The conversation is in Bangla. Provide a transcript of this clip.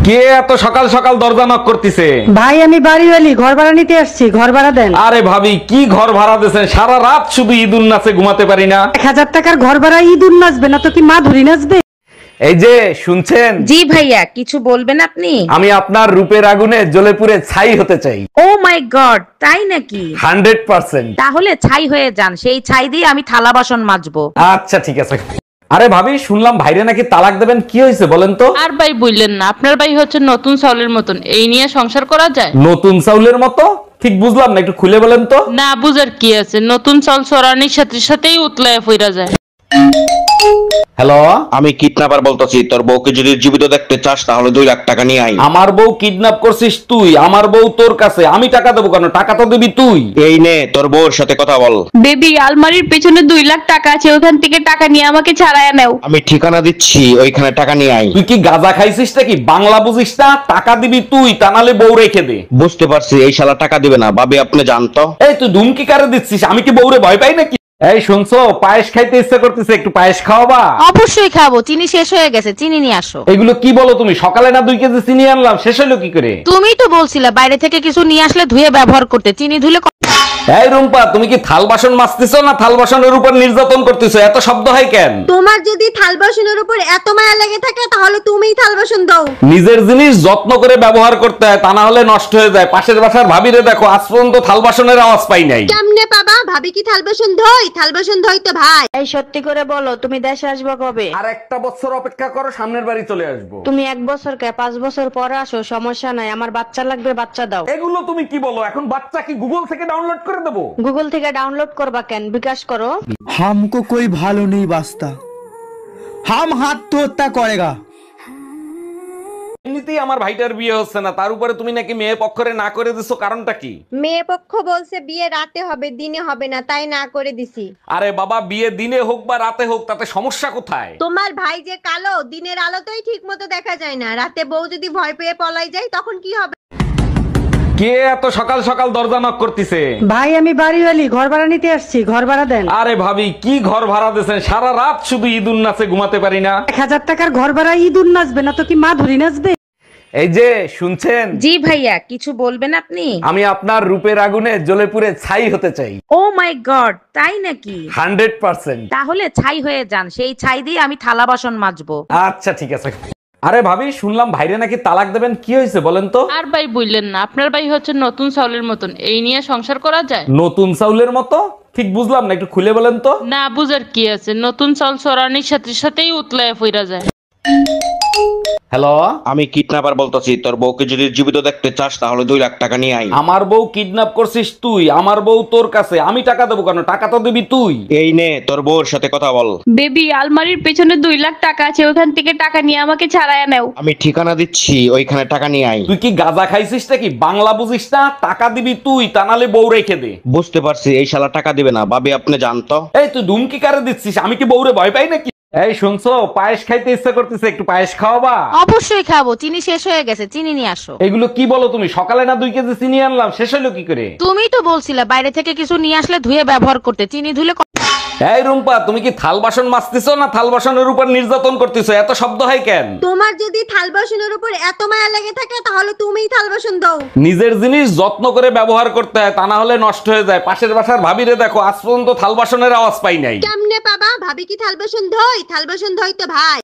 কে এত সকাল সকাল দরজা নক করতেছে? ভাই আমি বাড়িওয়ালি, ঘর ভাড়া নিতে আসছি, ঘর ভাড়া দেন। আরে ভাবি, কি ঘর ভাড়া দিয়েছেন? সারা রাত শুধু ঈদুন নাচে ঘুমাতে পারি না। 1000 টাকার ঘর ভাড়া ইঁদুর নাচবে না তো কি মা ধরি নাচবে? এই যে শুনছেন, জি ভাইয়া, কিছু বলবেন আপনি? আমি আপনার রূপের আগুনে জ্বলে পুড়ে ছাই হতে চাই। ও মাই গড, তাই নাকি? 100%। তাহলে ছাই হয়ে যান, সেই ছাই দিয়ে আমি থালা বাসন মাজবো। আচ্ছা ঠিক আছে। আরে ভাবি, শুনলাম ভাইরে নাকি তালাক দেবেন, কি হয়েছে বলেন তো? আর ভাই বললেন না, আপনার ভাই হচ্ছে নতুন চাউলের মতন, এই নিয়ে সংসার করা যায়? নতুন চাউলের মতো? ঠিক বুঝলাম না, একটু খুলে বলেন তো। না বুঝার কি আছে, নতুন চাউল চড়ানির সাথে সাথেই উতলায় ফিরা যায়। হ্যালো, আমি কিডন্যাপার বলতেছি, তোর বউকে যদি জীবিত দেখতে চাস তাহলে 2 লাখ টাকা নিয়ে আই। আমার বউ কিডন্যাপ করছিস তুই? আমার বউ তোর কাছে, আমি টাকা দেবো কেন? টাকা তো দিবি তুই। এই নে তোর বউর সাথে কথা বল। বেবি, আলমারির পেছনে 2 লাখ টাকা আছে, ওখান থেকে টাকা নিয়ে আমাকে ছাড়ায় নাও। আমি ঠিকানা দিচ্ছি, ওইখানে টাকা নিয়ে আই। তুই কি গাঁজা খাইছিস নাকি? বাংলা বুঝিস না? টাকা দিবি তুই, তা নাহলে বউ রেখে দে। বুঝতে পারছি, এই শালা টাকা দিবে না। ভাবি আপনি জানতো? এই তুই ধুমকি কারে দিচ্ছিস? আমি কি বউরে ভয় পাই নাকি? এই শুনছো, পায়েস খাইতে ইচ্ছা করতেছে, একটু পায়েস খাওয়াবা? অবশ্যই খাবো, চিনি শেষ হয়ে গেছে, চিনি নিয়ে আসো। এগুলো কি বলো তুমি? সকালে না 2 কেজি চিনি আনলাম, শেষ হলো কি করে? তুমি তো বলছিলে বাইরে থেকে কিছু নিয়ে আসলে ধুয়ে ব্যবহার করতে, চিনি ধুলে এই রুম্পা, তুমি কি থাল বাসন মাজতেছো না থাল বাসনের উপর নির্যাতন করতেছো? এত শব্দ হয় কেন? তোমার যদি থাল বাসনের উপর এত মায়া লেগে থাকে তাহলে তুমিই থাল বাসন দাও। নিজের জিনিস যত্ন করে ব্যবহার করতে হয়, তা না হলে নষ্ট হয়ে যায়। পাশের বাসার ভাবিরে দেখো, আজ পর্যন্ত থাল বাসনের আওয়াজ পাই নাই। কেমনে পাবা? ভাবি কি থাল বাসন ধোয়? থাল বাসন ধোয় তো ভাই। এই সত্যি করে বলো, তুমি দেশে আসবে কবে? আর একটা বছর অপেক্ষা করো, সামনের বাড়ি চলে আসবো। তুমি 1 বছর কে 5 বছর পরে আসো, সমস্যা নাই, আমার বাচ্চা লাগবে, বাচ্চা দাও। এগুলো তুমি কি বলো? এখন বাচ্চা কি গুগল থেকে ডাউনলোড করে দেবো? গুগল থেকে ডাউনলোড করবা কেন? বিকাশ করো। हमको कोई भालो नहीं बास्ता, हम हाथ तो हत्या करेगा। এমনিতেই আমার ভাইটার বিয়ে হচ্ছে না, তার উপরে তুমি নাকি মেয়ে পক্ষরে না করে দিছো, কারণটা কি? মেয়ে পক্ষ বলছে বিয়ে রাতে হবে, দিনে হবে না, তাই না করে দিছি। আরে বাবা, বিয়ে দিনে হোক বা রাতে হোক, তাতে সমস্যা কোথায়? তোমার ভাই যে কালো, দিনের আলোতেই ঠিক মতো দেখা যায় না, রাতে বউ যদি ভয় পেয়ে পলাই যায় তখন কি হবে? কে এত সকাল সকাল দরজা নক করতেছে? ভাই আমি বাড়িওয়ালি, ঘর ভাড়া নিতে আসছি, ঘর ভাড়া দেন। আরে ভাবি, কি ঘর ভাড়া দিয়েছেন? সারা রাত শুধু ঈদুন নাচে ঘুমাতে পারি না। 1000 টাকার ঘর ভাড়া ইঁদুর নাচবে না তো কি মা ধরি নাচবে? এই যে শুনছেন, জি ভাইয়া, কিছু বলবেন আপনি? আমি আপনার রূপের আগুনে জ্বলে পুড়ে ছাই হতে চাই। ও মাই গড, তাই নাকি? 100%। তাহলে ছাই হয়ে যান, সেই ছাই দিয়ে আমি থালা বাসন মাজবো। আচ্ছা ঠিক আছে। আরে ভাবি, শুনলাম ভাইরে নাকি তালাক দেবেন, কি হয়েছে বলেন তো? আর ভাই বললেন না, আপনার ভাই হচ্ছে নতুন চাউলের মতন, এই নিয়ে সংসার করা যায়? নতুন চাউলের মতো? ঠিক বুঝলাম না, একটু খুলে বলেন তো। না বুঝার কি আছে, নতুন চাউল চড়ানির সাথে সাথেই উতলায় ফিরা যায়। হ্যালো, আমি কিডন্যাপার বলতেছি, তোর বউকে যদি জীবিত দেখতে চাস তাহলে 2 লাখ টাকা নিয়ে আই। আমার বউ কিডন্যাপ করছিস তুই? আমার বউ তোর কাছে, আমি টাকা দেবো কেন? টাকা তো দিবি তুই। এই নে তোর বউর সাথে কথা বল। বেবি, আলমারির পেছনে 2 লাখ টাকা আছে, ওখান থেকে টাকা নিয়ে আমাকে ছাড়ায় নাও। আমি ঠিকানা দিচ্ছি, ওইখানে টাকা নিয়ে আই। তুই কি গাঁজা খাইছিস নাকি? বাংলা বুঝিস না? টাকা দিবি তুই, তা নাহলে বউ রেখে দে। বুঝতে পারছি, এই শালা টাকা দিবে না। ভাবি আপনি জানতো? এই তুই ধুমকি কারে দিচ্ছিস? আমি কি বউরে ভয় পাই নাকি? এই শুনছো, পায়েস খাইতে ইচ্ছা করতেছে, একটু পায়েস খাওয়াবা? অবশ্যই খাবো, চিনি শেষ হয়ে গেছে, চিনি নিয়ে আসো। এগুলো কি বলো তুমি? সকালে না 2 কেজি চিনি আনলাম, শেষ হলো কি করে? তুমি তো বলছিলে বাইরে থেকে কিছু নিয়ে আসলে ধুয়ে ব্যবহার করতে, চিনি ধুলে এই রুম্পা, তুমি কি থাল বাসন মাজতেছো না থাল বাসনের উপর নির্যাতন করতেছো? এত শব্দ হয় কেন? তোমার যদি থাল বাসনের উপর এত মায়া লেগে থাকে তাহলে তুমিই থাল বাসন দাও। নিজের জিনিস যত্ন করে ব্যবহার করতে হয়, তা না হলে নষ্ট হয়ে যায়। পাশের বাসার ভাবিরে দেখো, আজ পর্যন্ত থাল বাসনের আওয়াজ পাই নাই। কেমনে পাবা? ভাবি কি থাল বাসন ধোয়? থাল বাসন ধোয় তো ভাই।